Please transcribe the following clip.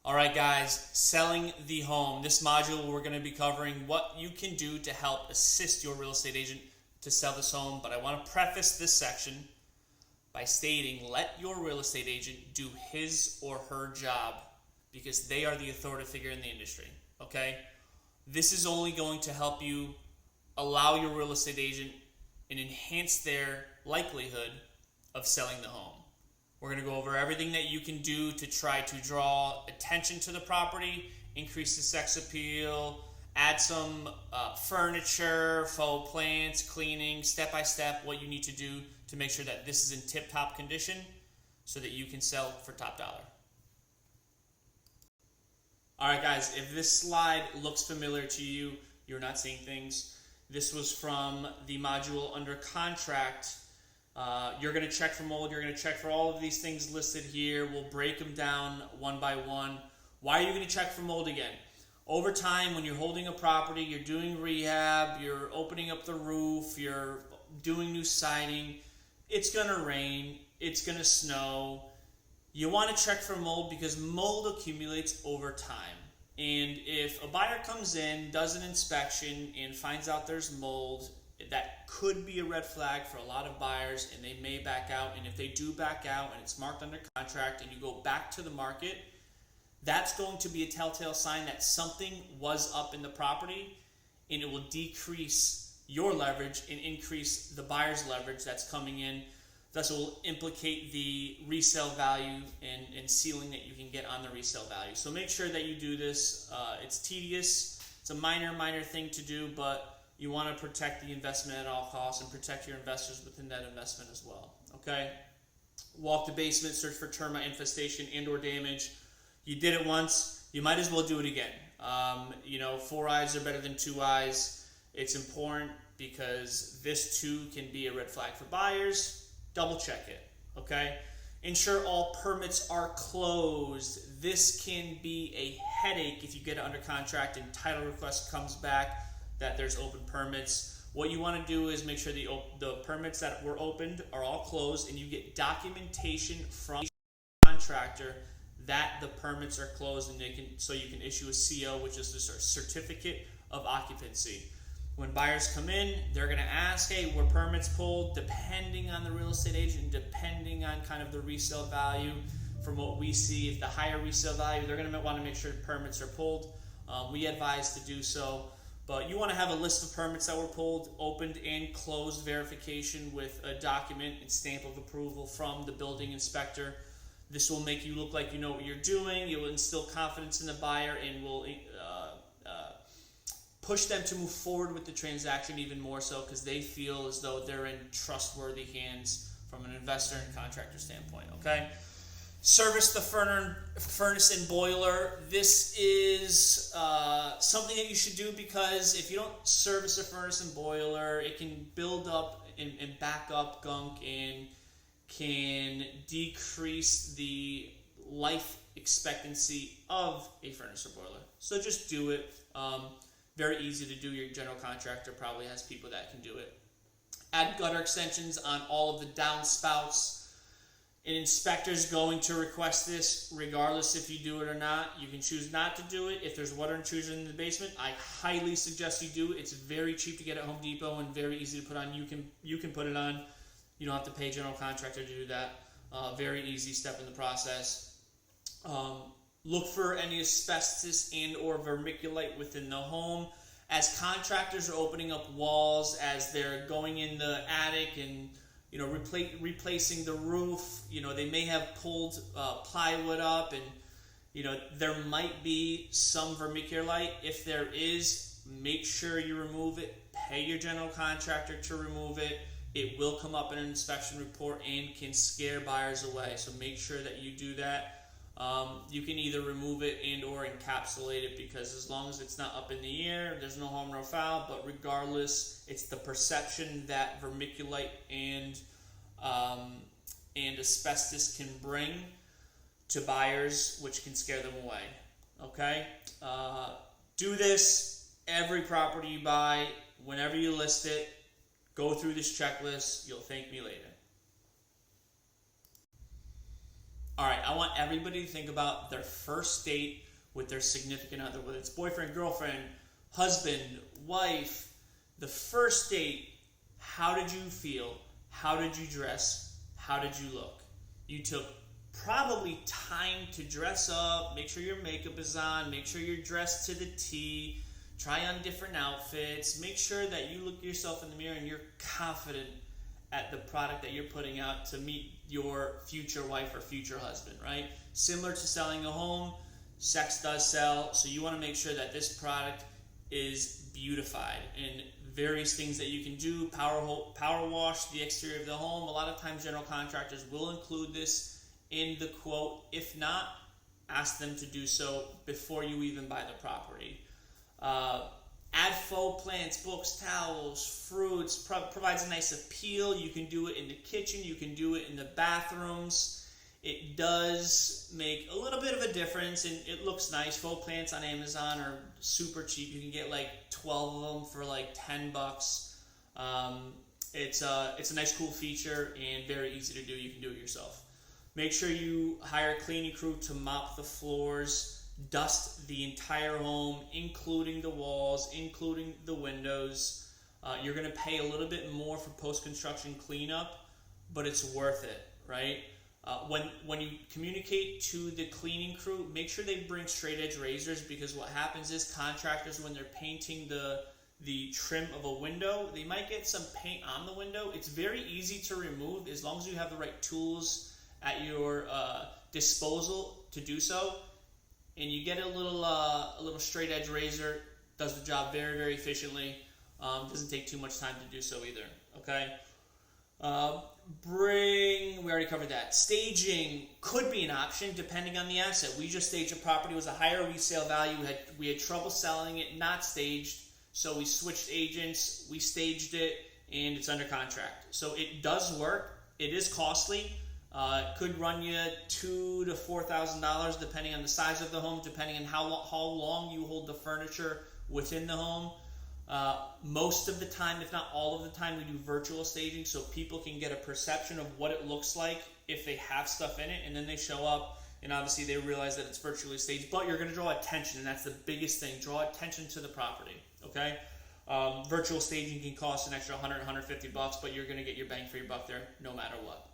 All right, guys, selling the home. This module, we're going to be covering what you can do to help assist your real estate agent to sell this home. But I want to preface this section by stating, let your real estate agent do his or her job because they are the authority figure in the industry, okay? This is only going to help you allow your real estate agent and enhance their likelihood of selling the home. We're going to go over everything that you can do to try to draw attention to the property, increase the sex appeal, add some furniture, faux plants, cleaning, step by step what you need to do to make sure that this is in tip-top condition so that you can sell for top dollar. All right, guys, if this slide looks familiar to you, you're not seeing things. This was from the module under contract. You're going to check for mold. You're going to check for all of these things listed here. We'll break them down one by one. Why are you going to check for mold again? Over time, when you're holding a property, you're doing rehab, you're opening up the roof, you're doing new siding, it's going to rain, it's going to snow. You want to check for mold because mold accumulates over time. And if a buyer comes in, does an inspection, and finds out there's mold, that could be a red flag for a lot of buyers, and they may back out. And if they do back out and it's marked under contract and you go back to the market, that's going to be a telltale sign that something was up in the property, and it will decrease your leverage and increase the buyer's leverage that's coming in. Thus, it will implicate the resale value and ceiling that you can get on the resale value. So make sure that you do this. It's tedious. It's a minor thing to do, but you want to protect the investment at all costs and protect your investors within that investment as well. Okay? Walk the basement, search for termite infestation and or damage. You did it once, you might as well do it again. 4 eyes are better than 2 eyes. It's important because this too can be a red flag for buyers. Double check it, okay? Ensure all permits are closed. This can be a headache if you get it under contract and title request comes back that there's open permits. What you want to do is make sure the permits that were opened are all closed, and you get documentation from the contractor that the permits are closed, and so you can issue a CO, which is just a certificate of occupancy. When buyers come in, they're going to ask, hey, were permits pulled? Depending on the real estate agent, depending on kind of the resale value, from what we see, if the higher resale value, they're going to want to make sure permits are pulled. We advise to do so. But you want to have a list of permits that were pulled, opened, and closed verification with a document and stamp of approval from the building inspector. This will make you look like you know what you're doing. It will instill confidence in the buyer and will push them to move forward with the transaction even more so because they feel as though they're in trustworthy hands from an investor and contractor standpoint, okay? Service the furnace and boiler. This is something that you should do because if you don't service a furnace and boiler, it can build up and back up gunk and can decrease the life expectancy of a furnace or boiler. So just do it. Very easy to do. Your general contractor probably has people that can do it. Add gutter extensions on all of the downspouts. An inspector's going to request this regardless if you do it or not. You can choose not to do it. If there's water intrusion in the basement, I highly suggest you do it. It's very cheap to get at Home Depot and very easy to put on. You can put it on. You don't have to pay a general contractor to do that. Very easy step in the process. Look for any asbestos and or vermiculite within the home. As contractors are opening up walls, as they're going in the attic and replacing the roof, they may have pulled plywood up, and there might be some vermiculite. If there is, make sure you remove it. Pay your general contractor to remove it. It will come up in an inspection report and can scare buyers away. So make sure that you do that. You can either remove it and or encapsulate it because as long as it's not up in the air, there's no harm, no foul. But regardless, it's the perception that vermiculite and asbestos can bring to buyers, which can scare them away. Okay? Do this every property you buy. Whenever you list it, go through this checklist. You'll thank me later. All right, I want everybody to think about their first date with their significant other, whether it's boyfriend, girlfriend, husband, wife. The first date, how did you feel? How did you dress? How did you look? You took probably time to dress up, make sure your makeup is on, make sure you're dressed to the T, try on different outfits, make sure that you look yourself in the mirror and you're confident at the product that you're putting out to meet your future wife or future husband, right? Similar to selling a home, sex does sell, so you want to make sure that this product is beautified. And various things that you can do, power wash the exterior of the home. A lot of times general contractors will include this in the quote. If not, ask them to do so before you even buy the property. Add faux plants, books, towels, fruits, provides a nice appeal. You can do it in the kitchen, you can do it in the bathrooms. It does make a little bit of a difference, and it looks nice. Faux plants on Amazon are super cheap. You can get like 12 of them for like $10. It's a nice, cool feature and very easy to do. You can do it yourself. Make sure you hire a cleaning crew to mop the floors, dust the entire home, including the walls, including the windows. You're going to pay a little bit more for post-construction cleanup, but it's worth it, right? When you communicate to the cleaning crew, make sure they bring straight edge razors, because what happens is contractors, when they're painting the trim of a window, they might get some paint on the window. It's very easy to remove as long as you have the right tools at your disposal to do so. And you get a little straight edge razor, does the job very, very efficiently. Doesn't take too much time to do so either. Okay. We already covered that. Staging could be an option depending on the asset. We just staged a property, it was a higher resale value. We had trouble selling it, not staged. So we switched agents, we staged it, and it's under contract. So it does work. It is costly. It could run you $2,000 to $4,000 depending on the size of the home, depending on how long you hold the furniture within the home. Most of the time, if not all of the time, we do virtual staging so people can get a perception of what it looks like if they have stuff in it, and then they show up and obviously they realize that it's virtually staged. But you're going to draw attention, and that's the biggest thing. Draw attention to the property, okay? Virtual staging can cost an extra $100, $150, but you're going to get your bang for your buck there no matter what.